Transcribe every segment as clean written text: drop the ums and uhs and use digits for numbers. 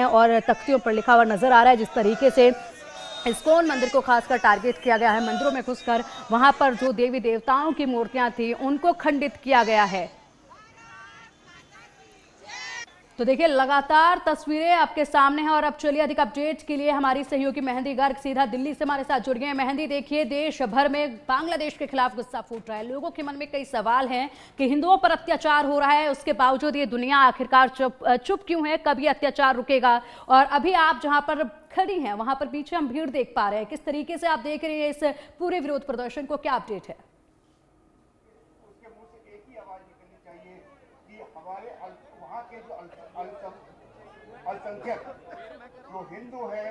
हैं और तख्तियों पर लिखा हुआ नजर आ रहा है। जिस तरीके से इस्कॉन मंदिर को खासकर टारगेट किया गया है, मंदिरों में घुसकर वहां पर जो देवी देवताओं की मूर्तियां थी उनको खंडित किया गया है। तो देखिए लगातार तस्वीरें आपके सामने हैं और अब चलिए अधिक अपडेट के लिए हमारी सहयोगी मेहंदी गर्ग सीधा दिल्ली से हमारे साथ जुड़ गए हैं। मेहंदी, देखिए देश भर में बांग्लादेश के खिलाफ गुस्सा फूट रहा है, लोगों के मन में कई सवाल हैं कि हिंदुओं पर अत्याचार हो रहा है, उसके बावजूद ये दुनिया आखिरकार चुप क्यों है, कब ये अत्याचार रुकेगा? और अभी आप जहां पर खड़ी हैं वहां पर पीछे हम भीड़ देख पा रहे हैं, किस तरीके से आप देख रहे हैं इस पूरे विरोध प्रदर्शन को, क्या अपडेट है? अल्पसंख्यक जो हिंदू है,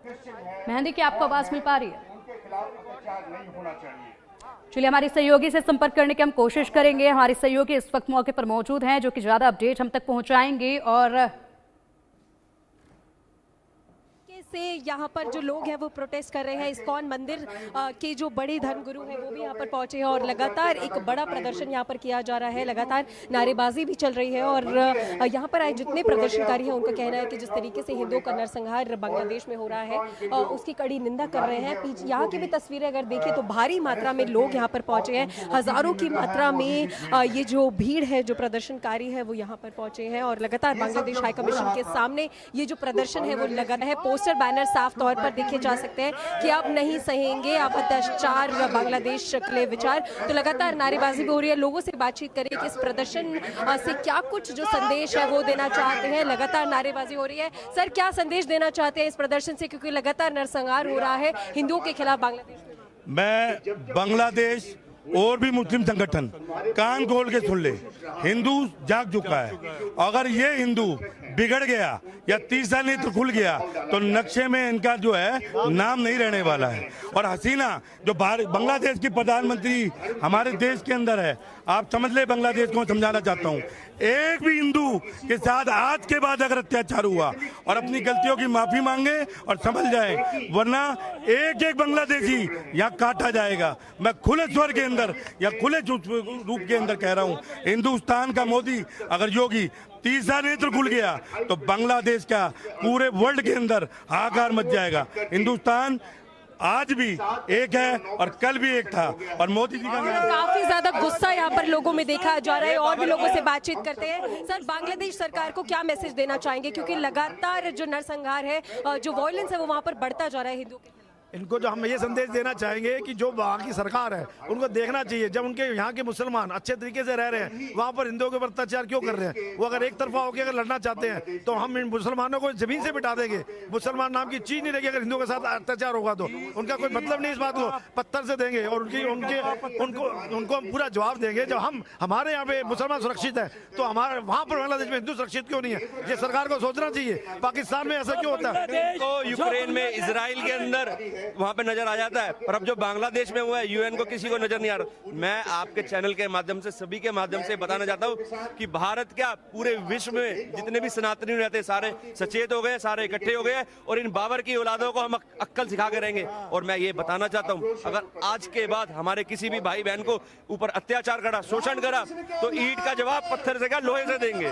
क्रिश्चियन है, मेहंदी की आपको आवाज मिल पा रही है? उनके खिलाफ अत्याचार नहीं होना चाहिए। चलिए हमारी सहयोगी से संपर्क करने की हम कोशिश करेंगे। हमारी सहयोगी इस वक्त मौके पर मौजूद हैं जो कि ज्यादा अपडेट हम तक पहुंचाएंगे। और से यहाँ पर जो लोग हैं वो प्रोटेस्ट कर रहे हैं, इस्कॉन मंदिर के जो बड़े धर्मगुरु हैं वो भी यहाँ पर पहुंचे हैं और लगातार एक बड़ा प्रदर्शन यहाँ पर किया जा रहा है, लगातार नारेबाजी भी चल रही है। और यहाँ पर आए जितने प्रदर्शनकारी हैं उनका कहना है कि जिस तरीके से हिंदुओं का नरसंहार बांग्लादेश में हो रहा है उसकी कड़ी निंदा कर रहे हैं। पीछे यहाँ की भी तस्वीरें अगर देखें तो भारी मात्रा में लोग यहाँ पर पहुंचे हैं, हजारों की मात्रा में ये जो भीड़ है, जो प्रदर्शनकारी है वो यहाँ पर पहुंचे हैं और लगातार बांग्लादेश हाई कमीशन के सामने ये जो प्रदर्शन है वो लगा है। पोस्टर बैनर साफ तौर पर देखे जा सकते हैं कि आप नहीं सहेंगे, आप अत्याचार बांग्लादेश के लिए विचार। तो लगातार नारेबाजी भी हो रही है। लोगों से बातचीत करें कि इस प्रदर्शन से क्या कुछ जो संदेश है वो देना चाहते हैं। लगातार नारेबाजी हो रही है। सर, क्या संदेश देना चाहते हैं इस प्रदर्शन से, क्योंकि लगातार नरसंहार हो रहा है हिंदुओं के खिलाफ बांग्लादेश में? मैं बांग्लादेश और भी मुस्लिम संगठन कान खोल के सुन ले, हिंदू जाग चुका है। अगर ये हिंदू बिगड़ गया या तीसरा नेत्र खुल गया तो नक्शे में इनका जो है नाम नहीं रहने वाला है। और हसीना जो बांग्लादेश की प्रधानमंत्री हमारे देश के अंदर है, आप समझ ले, बांग्लादेश को समझाना चाहता हूँ, एक भी हिंदू के साथ आज के बाद अगर अत्याचार हुआ और अपनी गलतियों की माफी मांगे और समझ जाए, वरना एक एक बांग्लादेशी यहाँ काटा जाएगा। मैं खुले स्वर के अंदर या खुले रूप के अंदर कह रहा हूँ, हिंदुस्तान का मोदी अगर योगी तीसरा नेत्र खुल गया तो बांग्लादेश का पूरे वर्ल्ड के अंदर हाहाकार मच जाएगा। हिंदुस्तान आज भी एक है और कल भी एक था। और मोदी जी का काफी ज्यादा गुस्सा यहाँ पर लोगों में देखा जा रहा है और भी लोगों से बातचीत करते हैं। सर, बांग्लादेश सरकार को क्या मैसेज देना चाहेंगे, क्योंकि लगातार जो नरसंहार है, जो वायलेंस है वो वहाँ पर बढ़ता जा रहा है हिंदुओं के? इनको जो हम ये संदेश देना चाहेंगे कि जो वहाँ की सरकार है उनको देखना चाहिए, जब उनके यहाँ के मुसलमान अच्छे तरीके से रह रहे हैं, वहाँ पर हिंदुओं के ऊपर अत्याचार क्यों कर रहे हैं? वो अगर एक तरफा होकर अगर लड़ना चाहते हैं तो हम इन मुसलमानों को जमीन से मिटा देंगे। मुसलमान नाम की चीज नहीं रहेगी अगर हिंदुओं के साथ अत्याचार होगा तो। उनका कोई मतलब नहीं, इस बात को पत्थर से देंगे और उनको हम पूरा जवाब देंगे। जब हमारे यहाँ पे मुसलमान सुरक्षित है तो हमारे वहाँ पर बांग्लादेश में हिंदू सुरक्षित क्यों नहीं है? ये सरकार को सोचना चाहिए। पाकिस्तान में ऐसा क्यों होता है? यूक्रेन में, इजराइल के अंदर वहाँ पे नजर जाता है, और अब जो बांग्लादेश में हुआ है यूएन को किसी को नजर नहीं आ रहा। मैं आपके चैनल के माध्यम से, सभी के माध्यम से बताना चाहता हूं कि भारत क्या पूरे विश्व में जितने भी सनातनी रहते हैं सारे सचेत हो गए, सारे इकट्ठे हो गए और इन बाबर की औलादों को हम अक्कल सिखा के रहेंगे। और मैं ये बताना चाहता हूं, अगर आज के बाद हमारे किसी भी भाई बहन को ऊपर अत्याचार करा, शोषण करा, तो ईंट का जवाब पत्थर से क्या, लोहे से देंगे।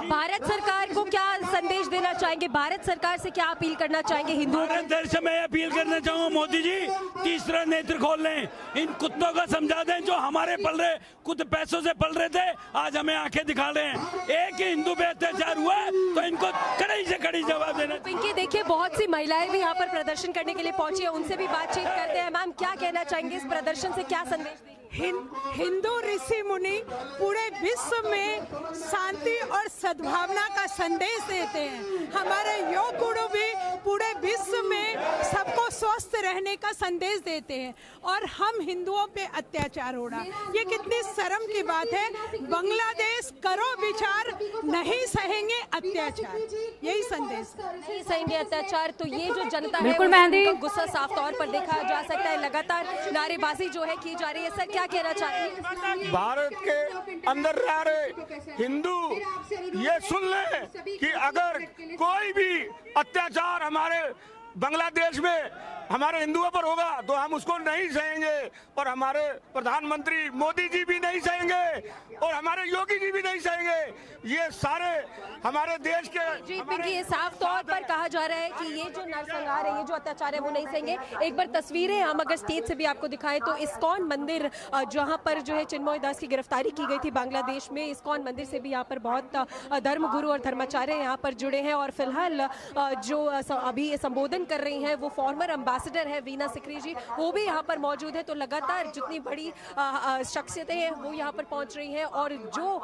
भारत सरकार को क्या संदेश देना चाहेंगे? भारत सरकार से क्या अपील करना चाहेंगे हिंदुओं को? मैं अपील करना चाहूंगा, मोदी जी तीसरा नेत्र खोल लें, इन कुत्तों को समझा दें जो हमारे पल रहे, खुद पैसों से पल रहे थे, आज हमें आंखें दिखा रहे हैं। एक ही हिंदू पे अत्याचार हुआ तो इनको कड़ी से कड़ी जवाब देना। पिंकी, देखिए बहुत सी महिलाएं भी यहाँ पर प्रदर्शन करने के लिए पहुंची है, उनसे भी बातचीत करते हैं। मैम, क्या कहना चाहेंगे इस प्रदर्शन से, क्या संदेश देंगे? हिंदू ऋषि मुनि पूरे विश्व में शांति और सद्भावना का संदेश देते हैं। हमारे योग गुरु भी पूरे विश्व में सबको स्वस्थ रहने का संदेश देते हैं और हम हिंदुओं पे अत्याचार हो रहा, ये कितनी शर्म की बात है। बांग्लादेश करो विचार, नहीं सहेंगे अत्याचार, यही संदेश। नहीं सहेंगे अत्याचार, तो ये जो जनता है बिल्कुल मेहंदी, गुस्सा साफ तौर पर देखा जा सकता है। लगातार नारेबाजी जो है की जा रही है। सर, क्या कहना चाहते हैं? भारत के अंदर रह रहे हिंदू ये सुन ले कि अगर कोई भी अत्याचार हमारे बांग्लादेश में हमारे हिंदुओं पर होगा तो हम उसको नहीं सहेंगे, और हमारे प्रधानमंत्री मोदी जी भी नहीं सहेंगे, और हमारे योगी जी भी नहीं सहेंगे। ये सारे हमारे देश के जी पिंकी, ये साफ तौर पर कहा जा रहा है कि ये जो नरसंहार है, ये जो अत्याचार है वो नहीं सहेंगे। एक बार तस्वीरें हम अगर स्टेज से भी आपको दिखाएं तो इस्कॉन मंदिर जहां पर जो है चिन्मय दास की गिरफ्तारी की गई थी बांग्लादेश में, इस्कॉन मंदिर से भी यहाँ पर बहुत धर्मगुरु और धर्माचार्य यहाँ पर जुड़े हैं। और फिलहाल जो अभी संबोधन कर रही हैं वो फॉर्मर एम्बेसडर है वीना सिकरी जी, वो भी यहाँ पर मौजूद है। तो लगातार जितनी बड़ी शख्सियतें हैं वो यहाँ पर पहुंच रही हैं, और जो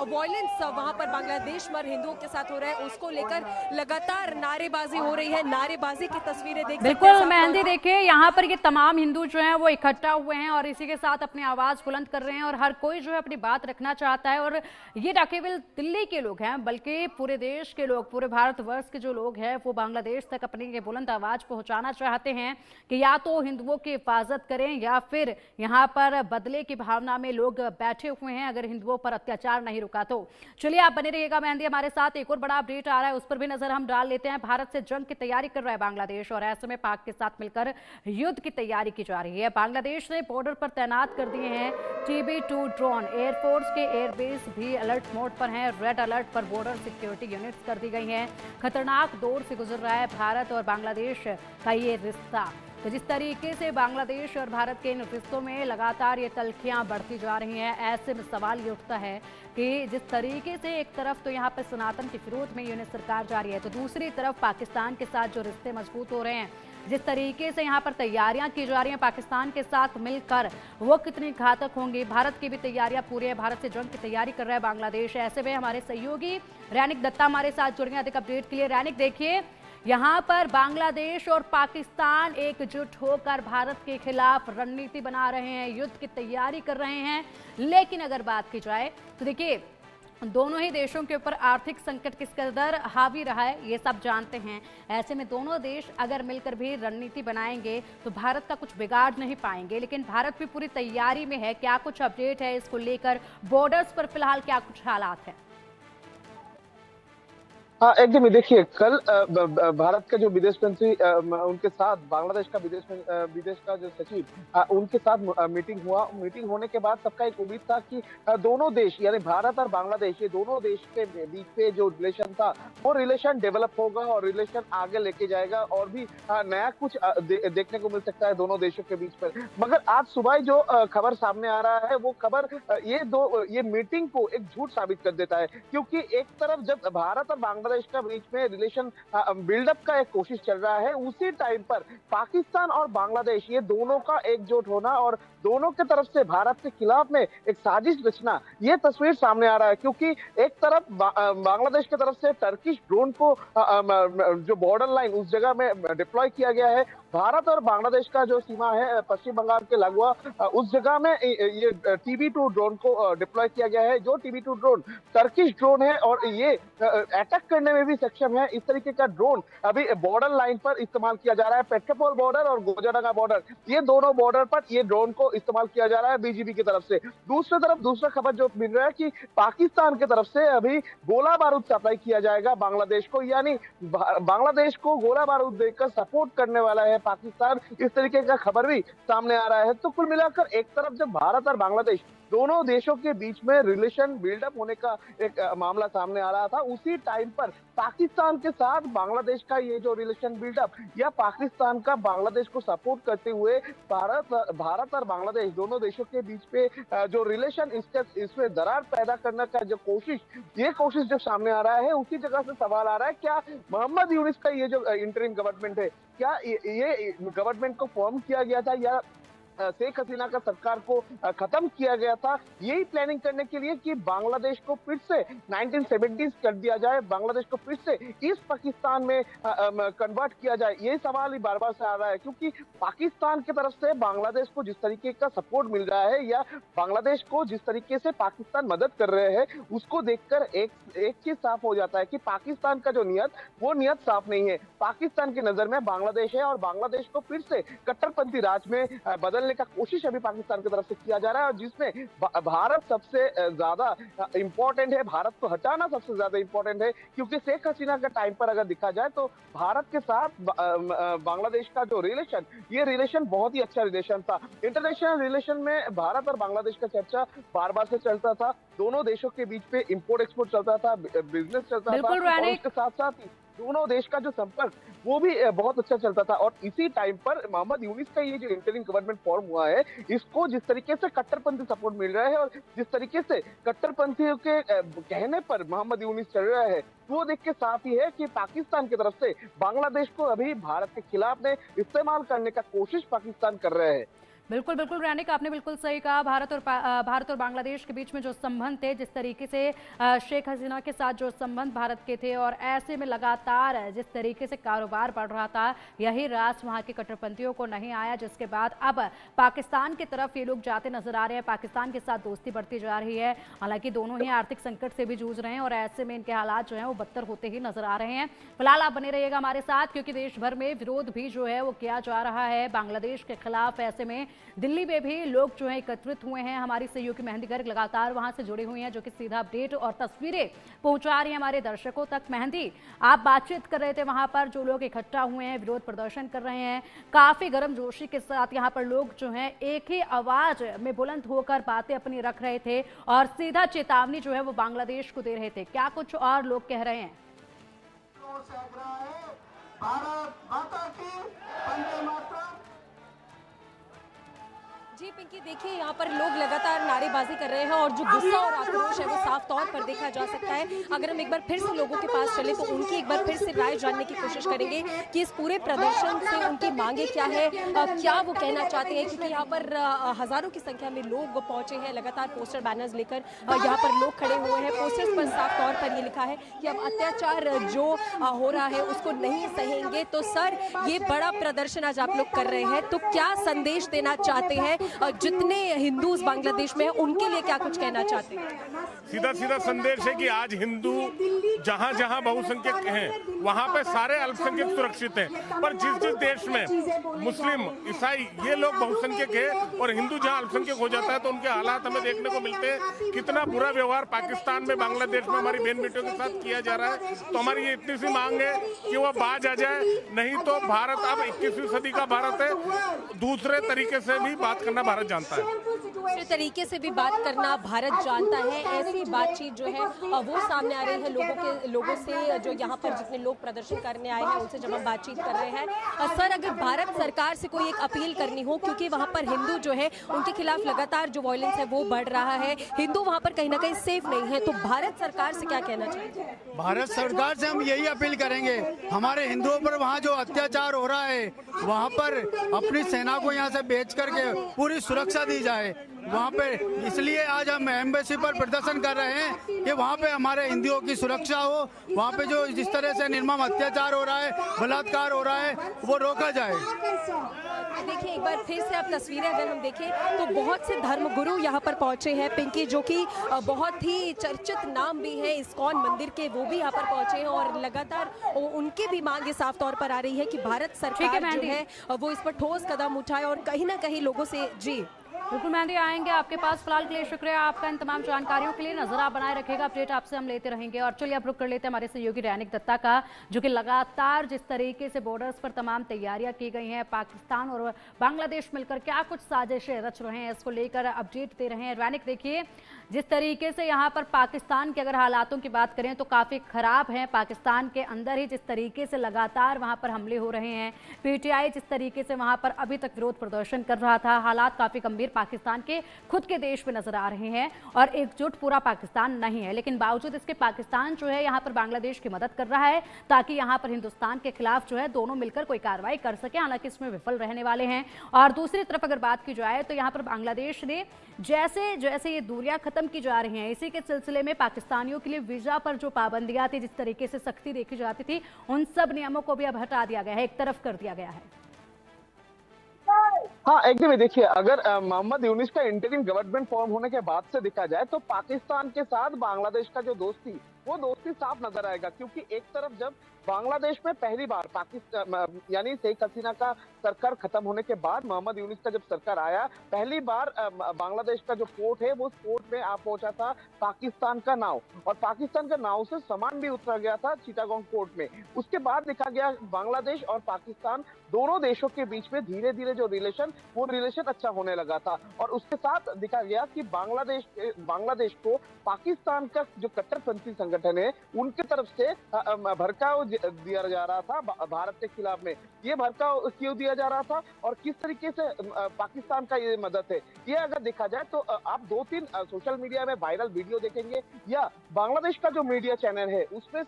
वायलेंस वहाँ पर बांग्लादेश में हिंदुओं के साथ हो रहा है उसको लेकर लगातार नारेबाजी हो रही है। नारेबाजी की तस्वीरें देख सकते हैं। बिल्कुल मेहंदी, देखिए यहाँ पर ये तमाम हिंदू जो हैं वो इकट्ठा हुए हैं और इसी के साथ अपनी आवाज बुलंद कर रहे हैं, और हर कोई जो है अपनी बात रखना चाहता है। और ये न केवल दिल्ली के लोग हैं बल्कि पूरे देश के लोग, पूरे भारतवर्ष के जो लोग हैं वो बांग्लादेश तक अपनी ये बुलंद आवाज पहुंचाना चाहते हैं कि या तो हिंदुओं की हिफाजत करें या फिर यहाँ पर बदले की भावना में लोग बैठे हुए हैं अगर हिंदुओं पर अत्याचार नहीं रुका तो। चलिए आप बने रहिएगा मेहंदी, हमारे साथ एक और बड़ा अपडेट आ रहा है उस पर भी नजर हम डाल लेते हैं। भारत से जंग की तैयारी कर रहा है बांग्लादेश, और ऐसे में पाक के साथ मिलकर युद्ध की तैयारी की जा रही है। बांग्लादेश ने बॉर्डर पर तैनात कर दिए हैं TB2 ड्रोन, एयरफोर्स के एयरबेस भी अलर्ट मोड पर हैं। रेड अलर्ट पर बॉर्डर सिक्योरिटी यूनिट्स कर दी गई हैं। खतरनाक दौर से गुजर रहा है भारत और बांग्लादेश का ये रिश्ता। तो जिस तरीके से बांग्लादेश और भारत के इन रिश्तों में लगातार ये तल्खियां बढ़ती जा रही हैं, ऐसे में सवाल ये उठता है कि जिस तरीके से एक तरफ तो यहाँ पर सनातन के विरोध में यूनिट सरकार जा रही है, तो दूसरी तरफ पाकिस्तान के साथ जो रिश्ते मजबूत हो रहे हैं, जिस तरीके से यहाँ पर तैयारियां की जा रही हैं पाकिस्तान के साथ मिलकर, वो कितनी घातक होंगी। भारत की भी तैयारियां पूरी है, भारत से जंग की तैयारी कर रहा है बांग्लादेश। ऐसे में हमारे सहयोगी रैनिक दत्ता हमारे साथ जुड़ गए अधिक अपडेट के लिए। रैनिक, देखिए यहाँ पर बांग्लादेश और पाकिस्तान एकजुट होकर भारत के खिलाफ रणनीति बना रहे हैं, युद्ध की तैयारी कर रहे हैं। लेकिन अगर बात की जाए तो देखिए दोनों ही देशों के ऊपर आर्थिक संकट किस कदर हावी रहा है ये सब जानते हैं। ऐसे में दोनों देश अगर मिलकर भी रणनीति बनाएंगे तो भारत का कुछ बिगाड़ नहीं पाएंगे। लेकिन भारत भी पूरी तैयारी में है, क्या कुछ अपडेट है इसको लेकर? बॉर्डर्स पर फिलहाल क्या कुछ हालात है? हाँ एकदम, देखिए कल भारत का जो विदेश मंत्री उनके साथ बांग्लादेश का विदेश का जो सचिव उनके साथ मीटिंग हुआ। मीटिंग होने के बाद सबका एक उम्मीद था कि दोनों देश यानी भारत और बांग्लादेश, ये दोनों देश के बीच पे जो रिलेशन था वो रिलेशन डेवलप होगा और रिलेशन आगे लेके जाएगा, और भी नया कुछ देखने को मिल सकता है दोनों देशों के बीच पर। मगर आज सुबह जो खबर सामने आ रहा है वो खबर ये मीटिंग को एक झूठ साबित कर देता है, क्योंकि एक तरफ जब भारत और बांग्लादेश का बीच में रिलेशन बिल्डअप का एक कोशिश चल रहा है, उसी टाइम पर पाकिस्तान और बांग्लादेश ये दोनों का एकजुट होना और दोनों के तरफ से भारत के खिलाफ में एक साजिश रचना, ये तस्वीर सामने आ रहा है। क्योंकि एक तरफ बांग्लादेश की तरफ से टर्किश ड्रोन को जो बॉर्डर लाइन उस जगह में डिप्लॉय किया गया है, भारत और बांग्लादेश का जो सीमा है पश्चिम बंगाल के लगवा उस जगह में ये TB2 ड्रोन को डिप्लॉय किया गया है। जो TB2 ड्रोन टर्किश ड्रोन है और ये अटैक करने में भी सक्षम है। इस तरीके का ड्रोन अभी बॉर्डर लाइन पर इस्तेमाल किया जा रहा है। पेट्रापोल बॉर्डर और गोजाडंगा बॉर्डर, ये दोनों बॉर्डर पर ये ड्रोन को इस्तेमाल किया जा रहा है BGP की तरफ से। दूसरी तरफ दूसरा खबर जो मिल रहा है कि पाकिस्तान की तरफ से अभी गोला बारूद सप्लाई किया जाएगा बांग्लादेश को, यानी बांग्लादेश को गोला बारूद देकर सपोर्ट करने वाला है पाकिस्तान, इस तरीके का खबर भी सामने आ रहा है। तो कुल मिलाकर एक तरफ जब भारत और बांग्लादेश दोनों देशों के बीच में रिलेशन बिल्डअप होने का एक मामला सामने आ रहा था, उसी टाइम पर पाकिस्तान के साथ बांग्लादेश का ये जो रिलेशन बिल्डअप या पाकिस्तान का बांग्लादेश को सपोर्ट करते हुए भारत और बांग्लादेश दोनों देशों के बीच पे जो रिलेशन इसमें दरार पैदा करने का जो कोशिश जब सामने आ रहा है, उसी जगह से सवाल आ रहा है क्या मोहम्मद यूनिस का ये जो इंटरिम गवर्नमेंट है, क्या ये गवर्नमेंट को फॉर्म किया गया था या शेख हसीना का सरकार को खत्म किया गया था यही प्लानिंग करने के लिए कि बांग्लादेश को फिर से 1970s कर दिया जाए, बांग्लादेश को फिर से ईस्ट पाकिस्तान में कन्वर्ट किया जाए? ये सवाल ही बार बार से आ रहा है, क्योंकि पाकिस्तान की तरफ से बांग्लादेश को जिस तरीके का सपोर्ट मिल रहा है या बांग्लादेश को जिस तरीके से पाकिस्तान मदद कर रहे हैं, उसको देखकर एक चीज साफ हो जाता है कि पाकिस्तान का जो नियत साफ नहीं है। पाकिस्तान की नजर में बांग्लादेश है और बांग्लादेश को फिर से कट्टरपंथी राज में बदल निकलने का कोशिश अभी पाकिस्तान की तरफ से किया जा रहा है, और जिसमें भारत सबसे ज्यादा इंपॉर्टेंट है। भारत को हटाना सबसे ज्यादा इंपॉर्टेंट है, क्योंकि शेख हसीना का टाइम पर अगर देखा जाए तो भारत के साथ बांग्लादेश का जो रिलेशन, ये रिलेशन बहुत ही अच्छा रिलेशन था। इंटरनेशनल रिलेशन में भारत और बांग्लादेश का चर्चा बार बार से चलता था। दोनों देशों के बीच पे इंपोर्ट एक्सपोर्ट चलता था, बिजनेस चलता था, और उसके साथ साथ ही दोनों देश का जो संपर्क वो भी बहुत अच्छा चलता था। और इसी टाइम पर मोहम्मद यूनिस का ये जो इंटरिम गवर्नमेंट फॉर्म हुआ है, इसको जिस तरीके से कट्टरपंथी सपोर्ट मिल रहा है और जिस तरीके से कट्टरपंथियों के कहने पर मोहम्मद यूनिस चल रहा है, वो देख के साफ ही है कि पाकिस्तान की तरफ से बांग्लादेश को अभी भारत के खिलाफ में इस्तेमाल करने का कोशिश पाकिस्तान कर रहे हैं। बिल्कुल बिल्कुल रैनिक, आपने बिल्कुल सही कहा। भारत और बांग्लादेश के बीच में जो संबंध थे, जिस तरीके से शेख हसीना के साथ जो संबंध भारत के थे, और ऐसे में लगातार जिस तरीके से कारोबार बढ़ रहा था, यही रास वहां के कट्टरपंथियों को नहीं आया, जिसके बाद अब पाकिस्तान की तरफ ये लोग जाते नजर आ रहे हैं। पाकिस्तान के साथ दोस्ती बढ़ती जा रही है। हालांकि दोनों ही आर्थिक संकट से भी जूझ रहे हैं और ऐसे में इनके हालात जो है वो बदतर होते ही नजर आ रहे हैं। फिलहाल आप बने रहिएगा हमारे साथ, क्योंकि देश भर में विरोध भी जो है वो किया जा रहा है बांग्लादेश के खिलाफ। ऐसे में दिल्ली में भी लोग जो है एकत्रित हुए हैं। हमारी सहयोगी मेहंदी गर्ग लगातार वहां से जुड़ी हुई हैं, जो कि सीधा अपडेट और तस्वीरें पहुंचा रही हैं हमारे दर्शकों तक। मेहंदी, आप बातचीत कर रहे थे वहां पर, जो लोग इकट्ठा हुए हैं, विरोध प्रदर्शन कर रहे हैं, काफी गर्मजोशी के साथ यहाँ पर लोग जो है एक ही आवाज में बुलंद होकर बातें अपनी रख रहे थे और सीधा चेतावनी जो है वो बांग्लादेश को दे रहे थे। क्या कुछ और लोग कह रहे हैं? भारत माता की वंदे मातरम। जी पिंकी, देखिए यहाँ पर लोग लगातार नारेबाजी कर रहे हैं और जो गुस्सा और आक्रोश है वो साफ तौर पर देखा जा सकता है। अगर हम एक बार फिर से लोगों के पास चले तो उनकी एक बार फिर से राय जानने की कोशिश करेंगे कि इस पूरे प्रदर्शन से उनकी मांगे क्या है, क्या वो कहना चाहते हैं, क्योंकि यहाँ पर हजारों की संख्या में लोग पहुंचे हैं। लगातार पोस्टर बैनर्स लेकर यहाँ पर लोग खड़े हुए हैं। पोस्टर्स पर साफ तौर पर ये लिखा है कि अब अत्याचार जो हो रहा है उसको नहीं सहेंगे। तो सर, ये बड़ा प्रदर्शन आज आप लोग कर रहे हैं, तो क्या संदेश देना चाहते हैं? जितने हिंदूज बांग्लादेश में हैं उनके लिए क्या कुछ कहना चाहते हैं? सीधा सीधा संदेश है कि आज हिंदू जहां जहां बहुसंख्यक हैं वहां पे सारे अल्पसंख्यक सुरक्षित हैं, पर जिस जिस देश में मुस्लिम, ईसाई ये लोग बहुसंख्यक हैं और हिंदू जहां अल्पसंख्यक हो जाता है तो उनके हालात हमें देखने को मिलते हैं। कितना बुरा व्यवहार पाकिस्तान में, बांग्लादेश में हमारी बहन बेटियों के साथ किया जा रहा है। तो हमारी ये इतनी सी मांग है कि वो बाज आ जाए, नहीं तो भारत अब 21वीं सदी का भारत है, दूसरे तरीके से भी बात करना भारत जानता है। दूसरे तरीके से भी बात करना भारत जानता है। ऐसी बातचीत जो है वो सामने आ रही है लोगों से, जो यहाँ पर जितने लोग प्रदर्शन करने आए हैं उनसे जब हम बातचीत कर रहे हैं। सर, अगर भारत सरकार से कोई एक अपील करनी हो, क्योंकि वहाँ पर हिंदू जो है उनके खिलाफ लगातार जो वायलेंस है वो बढ़ रहा है, हिंदू वहाँ पर कहीं ना कहीं सेफ नहीं है, तो भारत सरकार से क्या कहना चाहिए? भारत सरकार से हम यही अपील करेंगे, हमारे हिंदुओं पर वहाँ जो अत्याचार हो रहा है वहाँ पर अपनी सेना को यहाँ से भेज करके पूरी सुरक्षा दी जाए वहाँ पे। इसलिए आज हम एम्बेसी पर प्रदर्शन कर रहे हैं कि वहाँ पे हमारे हिंदुओं की सुरक्षा हो, वहाँ पे जो जिस तरह से निर्मम अत्याचार हो रहा है, बलात्कार हो रहा है, वो रोका जाए। देखिए, एक बार फिर से आप तस्वीरें अगर हम देखें तो बहुत से धर्मगुरु यहाँ पर पहुंचे हैं पिंकी, जो कि बहुत ही चर्चित नाम भी है इस्कॉन मंदिर के, वो भी यहाँ पर पहुंचे हैं और लगातार उनकी भी मांग साफ तौर पर आ रही है कि भारत सरकार जो है वो इस पर ठोस कदम उठाए और कहीं ना कहीं लोगों से। जी बिल्कुल मेहंदी, आएंगे आपके पास। फिलहाल के लिए शुक्रिया आपका इन तमाम जानकारियों के लिए। नजर आप बनाए रखेगा, अपडेट आपसे हम लेते रहेंगे। और चलिए अब रुक कर लेते हैं हमारे सहयोगी रैनिक दत्ता का, जो कि लगातार जिस तरीके से बॉर्डर्स पर तमाम तैयारियां की गई हैं, पाकिस्तान और बांग्लादेश मिलकर क्या कुछ साजिशें रच रहे हैं, इसको लेकर अपडेट दे रहे हैं। रैनिक, देखिए जिस तरीके से यहाँ पर पाकिस्तान के अगर हालातों की बात करें तो काफ़ी ख़राब हैं। पाकिस्तान के अंदर ही जिस तरीके से लगातार वहाँ पर हमले हो रहे हैं, पीटीआई जिस तरीके से वहाँ पर अभी तक विरोध प्रदर्शन कर रहा था, हालात काफ़ी गंभीर पाकिस्तान के खुद के देश में नजर आ रहे हैं और एकजुट पूरा पाकिस्तान नहीं है। लेकिन बावजूद इसके पाकिस्तान जो है यहाँ पर बांग्लादेश की मदद कर रहा है ताकि यहाँ पर हिंदुस्तान के खिलाफ जो है दोनों मिलकर कोई कार्रवाई कर सके। हालांकि इसमें विफल रहने वाले हैं। और दूसरी तरफ अगर बात की जाए तो यहाँ पर बांग्लादेश ने जैसे जैसे ये दूरियां खत्म की जा रही हैं, इसी के सिलसिले में पाकिस्तानियों के लिए वीजा पर जो पाबंदियां थी, जिस तरीके से सख्ती देखी जाती थी, उन सब नियमों को भी अब हटा दिया गया है, एक तरफ कर दिया गया है। हाँ, एकदम। देखिए, अगर मोहम्मद यूनिस का इंटरिम गवर्नमेंट फॉर्म होने के बाद से देखा जाए तो पाकिस्तान के साथ बांग्लादेश का जो दोस्ती वो दोस्ती साफ नजर आएगा। क्योंकि एक तरफ जब बांग्लादेश में पहली बार पाकिस्तान यानी शेख हसीना का सरकार खत्म होने के बाद मोहम्मद यूनिस का जब सरकार आया, पहली बार बांग्लादेश का जो पोर्ट है वो पोर्ट में आ पहुंचा था पाकिस्तान का नाव, और पाकिस्तान का नाव से सामान भी उतरा गया था चिटागोंग पोर्ट में। उसके बाद देखा गया बांग्लादेश और पाकिस्तान दोनों देशों के बीच में धीरे धीरे जो रिलेशन अच्छा होने लगा था, और उसके साथ देखा गया कि बांग्लादेश को पाकिस्तान का जो कट्टरपंथी संगठन है उनके तरफ से भड़काव दिया जा रहा था भारत के खिलाफ में। ये भड़काव क्यों दिया जा रहा था और किस तरीके से पाकिस्तान का ये मदद है, ये अगर देखा जाए तो आप 2-3 सोशल मीडिया में वायरल वीडियो देखेंगे या बांग्लादेश का जो मीडिया चैनल है उसमें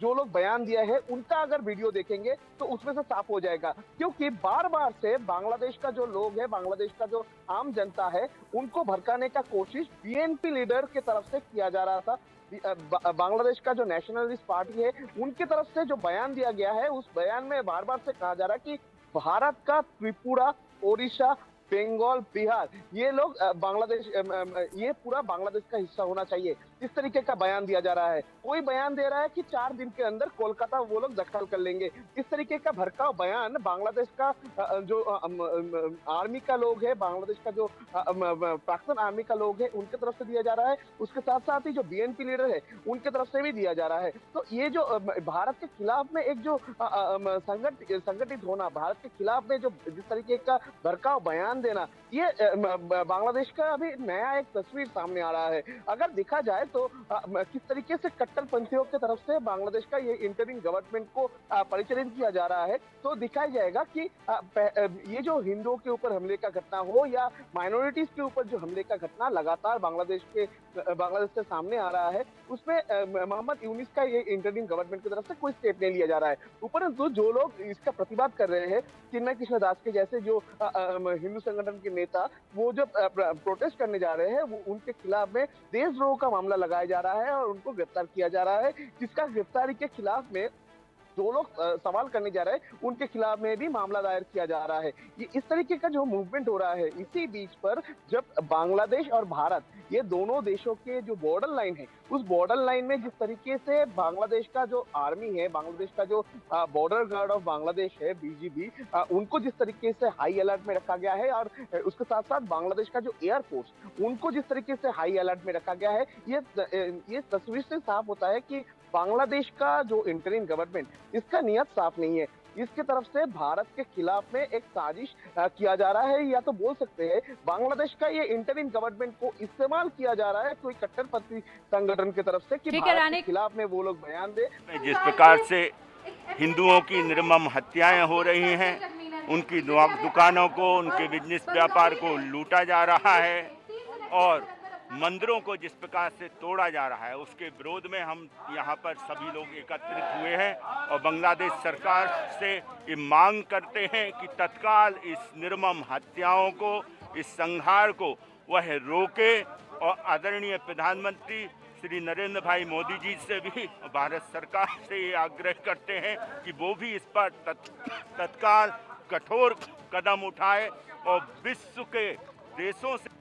जो लोग बयान दिया है उनका अगर वीडियो देखेंगे तो उसमें से साफ हो जाएगा। क्योंकि बार बार से बांग्लादेश का जो लोग है, बांग्लादेश का जो आम जनता है, उनको भड़काने का कोशिश बीएनपी लीडर की तरफ से किया जा रहा था। बांग्लादेश का जो नेशनलिस्ट पार्टी है उनके तरफ से जो बयान दिया गया है उस बयान में बार बार से कहा जा रहा है कि भारत का त्रिपुरा, ओडिशा, बंगाल, बिहार ये लोग ये पूरा बांग्लादेश का हिस्सा होना चाहिए, इस तरीके का बयान दिया जा रहा है। कोई बयान दे रहा है कि 4 दिन के अंदर कोलकाता वो लोग दखल कर लेंगे। इस तरीके का भड़काऊ बयान बांग्लादेश का जो आर्मी का लोग है, बांग्लादेश का जो प्राक्तन आर्मी का लोग है उनके तरफ से दिया जा रहा है। उसके साथ साथ ही जो बीएनपी लीडर है उनके तरफ से भी दिया जा रहा है। तो ये जो भारत के खिलाफ में एक जो संगठित होना, भारत के खिलाफ में जो जिस तरीके का भड़काऊ बयान देना, ये बांग्लादेश का अभी नया एक तस्वीर सामने आ रहा है। अगर देखा जाए तो किस तरीके से कट्टरपंथियों की तरफ से बांग्लादेश का ये इंटरिम गवर्नमेंट को परिचालित किया जा रहा है, तो दिखाया जाएगा कि ये जो हिंदुओं के ऊपर हमले का घटना हो या माइनॉरिटीज के ऊपर जो हमले का घटना लगातार बांग्लादेश से सामने आ रहा है, उसमें मोहम्मद यूनिस का ये इंटरिम गवर्नमेंट की तरफ से कोई स्टेप नहीं लिया जा रहा है। उपरंतु जो लोग इसका प्रतिवाद कर रहे हैं, चिन्मय कृष्ण दास के जैसे जो हिंदू संगठन के नेता, वो जो प्रोटेस्ट करने जा रहे हैं, वो उनके खिलाफ में देशद्रोह का मामला लगाया जा रहा है और उनको गिरफ्तार किया जा रहा है, जिसका गिरफ्तारी के खिलाफ में जो लोग सवाल करने जा रहे हैं उनके खिलाफ में भी मामला दायर किया जा रहा है। ये इस तरीके का जो मूवमेंट हो रहा है, इसी बीच पर जब बांग्लादेश और भारत ये दोनों देशों के जो बॉर्डर लाइन है, उस बॉर्डर लाइन में जिस तरीके से बांग्लादेश का जो आर्मी है, बांग्लादेश का जो बॉर्डर गार्ड ऑफ बांग्लादेश है बीजीबी, उनको जिस तरीके से हाई अलर्ट में रखा गया है, और उसके साथ साथ बांग्लादेश का जो एयरफोर्स, उनको जिस तरीके से हाई अलर्ट में रखा गया है, ये तस्वीर से साफ होता है कि बांग्लादेश का जो इंटरिम गवर्नमेंट, इसका नियत साफ नहीं है। इसके तरफ से भारत के खिलाफ में एक साजिश किया जा रहा है, या तो बोल सकते हैं बांग्लादेश का ये इंटरिम गवर्नमेंट को इस्तेमाल किया जा रहा है कोई कट्टरपंथी संगठन की तरफ से कि भारत के खिलाफ में वो लोग बयान दे। जिस प्रकार से हिंदुओं की निर्मम हत्याएं हो रही हैं, उनकी दुकानों को, उनके बिजनेस व्यापार को लूटा जा रहा है और मंदिरों को जिस प्रकार से तोड़ा जा रहा है, उसके विरोध में हम यहाँ पर सभी लोग एकत्रित हुए हैं और बांग्लादेश सरकार से ये मांग करते हैं कि तत्काल इस निर्मम हत्याओं को, इस संहार को वह रोके और आदरणीय प्रधानमंत्री श्री नरेंद्र भाई मोदी जी से भी भारत सरकार से ये आग्रह करते हैं कि वो भी इस पर तत्काल कठोर कदम उठाए और विश्व के देशों से।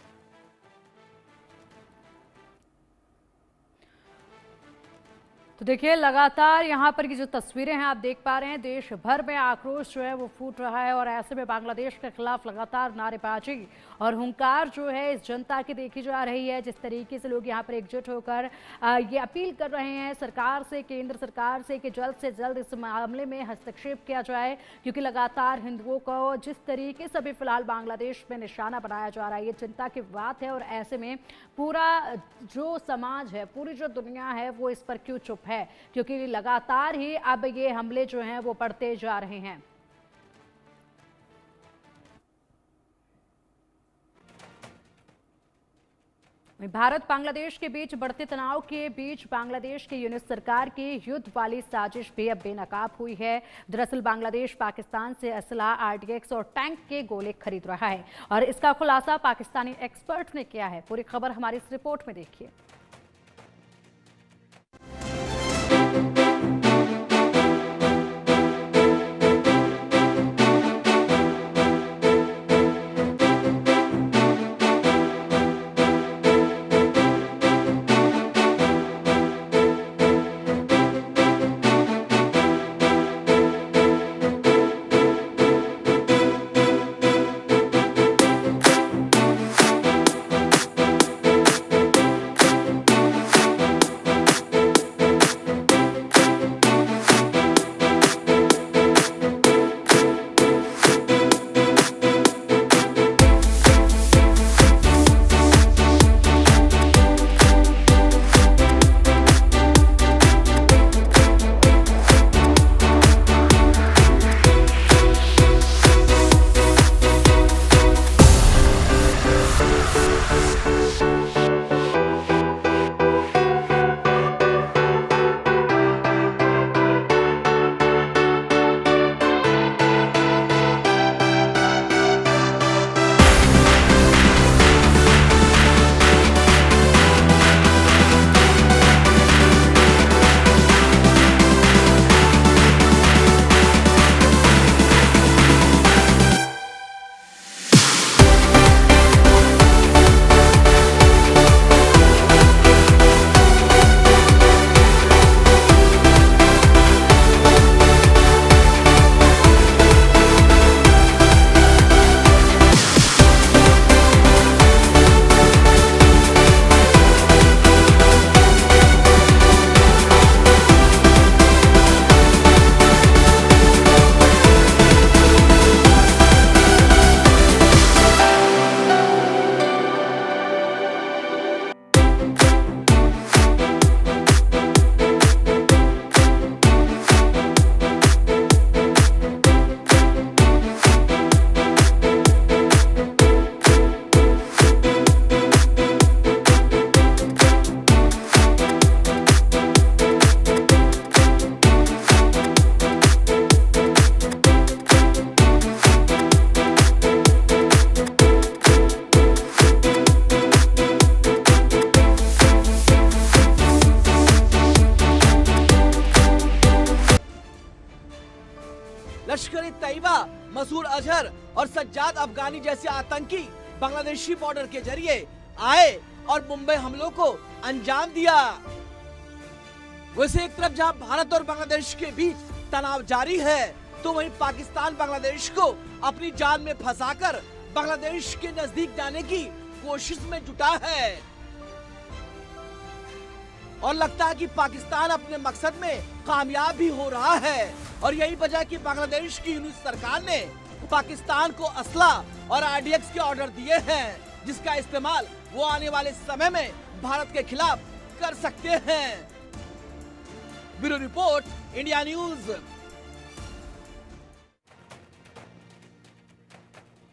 तो देखिए लगातार यहाँ पर की जो तस्वीरें हैं आप देख पा रहे हैं, देश भर में आक्रोश जो है वो फूट रहा है और ऐसे में बांग्लादेश के खिलाफ लगातार नारेबाजी और हुंकार जो है इस जनता की देखी जा रही है। जिस तरीके से लोग यहाँ पर एकजुट होकर ये अपील कर रहे हैं सरकार से, केंद्र सरकार से कि जल्द से जल्द इस मामले में हस्तक्षेप किया जाए, क्योंकि लगातार हिंदुओं को जिस तरीके से अभी फिलहाल बांग्लादेश में निशाना बनाया जा रहा है, ये चिंता की बात है। और ऐसे में पूरा जो समाज है, पूरी जो दुनिया है, वो इस पर क्यों चुप है, क्योंकि लगातार ही अब ये हमले जो हैं वो बढ़ते जा रहे हैं। भारत बांग्लादेश के बीच बढ़ते तनाव के बीच बांग्लादेश के यूनिस सरकार की युद्ध वाली साजिश भी अब बेनकाब हुई है। दरअसल बांग्लादेश पाकिस्तान से असला, आरडीएक्स और टैंक के गोले खरीद रहा है और इसका खुलासा पाकिस्तानी एक्सपर्ट ने किया है। पूरी खबर हमारी इस रिपोर्ट में देखिए। लश्कर-ए तैयबा, मसूद अजहर और सज्जाद अफगानी जैसे आतंकी बांग्लादेशी बॉर्डर के जरिए आए और मुंबई हमलों को अंजाम दिया। वैसे एक तरफ जहां भारत और बांग्लादेश के बीच तनाव जारी है, तो वहीं पाकिस्तान बांग्लादेश को अपनी जाल में फंसाकर बांग्लादेश के नजदीक जाने की कोशिश में जुटा है और लगता है कि पाकिस्तान अपने मकसद में कामयाब भी हो रहा है। और यही वजह कि बांग्लादेश की यूनिट सरकार ने पाकिस्तान को असला और आरडीएक्स के ऑर्डर दिए हैं, जिसका इस्तेमाल वो आने वाले समय में भारत के खिलाफ कर सकते हैं। Bureau report, India news.